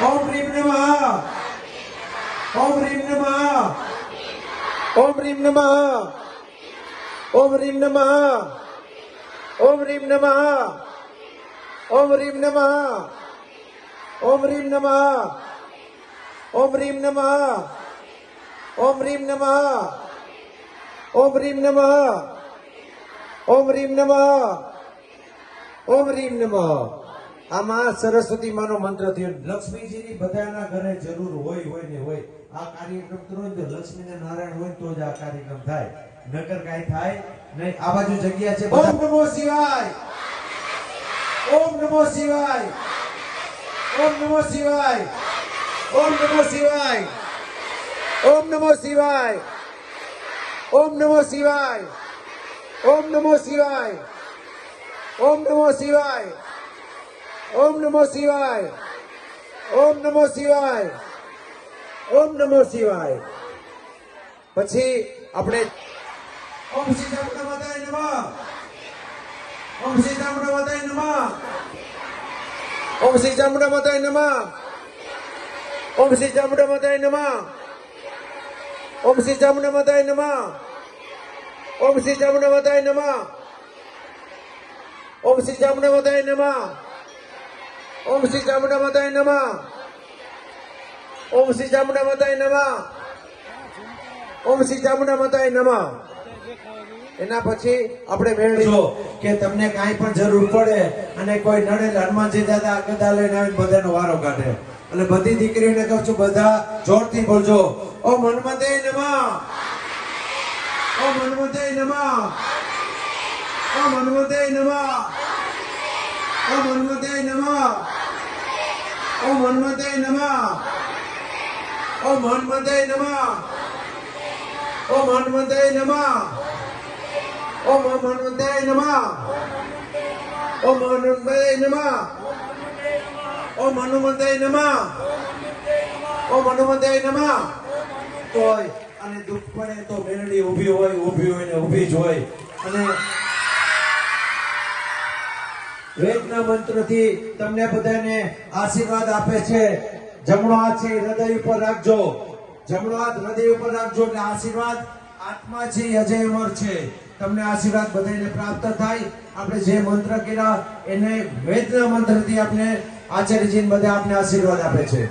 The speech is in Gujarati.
ओम ह्रीं नमः ओम ह्रीं नमः ओम ह्रीं नमः ओम ह्रीं नमः ओम ह्रीं नमः ओम ह्रीं नमः ओम ह्रीं नमः ओम ह्रीं नमः ओम ह्रीं नमः ओम ह्रीं नमः ओम ह्रीं नमः ओम ह्रीं नमः। आ मां सरस्वती मानो मंत्र थयो। लक्ष्मीजी ની બધાના ઘરે જરૂર હોય ને હોય। આ કાર્યક્રમ કરો તો લક્ષ્મી ને નારાયણ હોય તો જ આ કાર્યક્રમ થાય, નકર કાઈ થાય નહીં। આ બાજુ જગ્યા છે। ઓમ નમો શિવાય ઓમ નમો શિવાય ઓમ નમો શિવાય ઓમ નમો શિવાય ઓમ નમો શિવાય ઓમ નમો શિવાય ઓમ નમો શિવાય ઓમ નમો શિવાય ओम नमो शिवाय ओम नमो शिवाय ओम नमो शिवाय। પછી આપણે ઓમ શ્રી ચામુંડા માતાય નમઃ ઓમ શ્રી ચામુંડા માતાય નમઃ ઓમ શ્રી ચામુંડા માતાય નમઃ ઓમ શ્રી ચામુંડા માતાય નમઃ ઓમ શ્રી ચામુંડા માતાય નમઃ ઓમ શ્રી ચામુંડા માતાય નમઃ ઓમ શ્રી ચામુંડા માતાય નમઃ ओम श्री चामुंडा माताय नमः ओम श्री चामुंडा माताय नमः ओम श्री चामुंडा माताय नमः। એના પછી આપણે મેળવીજો કે તમને કાંઈ પણ જરૂર પડે અને કોઈ નડે હનુમાનજી દાદા ગદા લઈને આવીને બધાનો વારો કાઢે। એટલે બધી દીકરીઓને કહું છું બધા જોરથી બોલજો ઓમ હનુમતે નમઃ ઓમ હનુમતે નમઃ ઓમ હનુમતે નમઃ ओम हनुमते नमः ओम हनुमते नमः ओम हनुमते नमः ओम हनुमते नमः ओम हनुमते नमः ओम हनुमते नमः ओम हनुमते नमः ओम हनुमते नमः। तोय અને દુઃખ પડે તો મેરડી ઊભી હોય ને ઊભી જ હોય। અને વેદના મંત્રથી તમને બધાને આશીર્વાદ આપે છે। જમણો હાથ છે હૃદય ઉપર રાખજો, જમણો હાથ હૃદય ઉપર રાખજો એટલે આશીર્વાદ આત્મા છે અજય અમર છે। તમને આશીર્વાદ બધાને પ્રાપ્ત થાય। આપણે જે મંત્ર કર્યા એને વેદના મંત્રથી આપણે આચાર્યજી બધા આપને આશીર્વાદ આપે છે।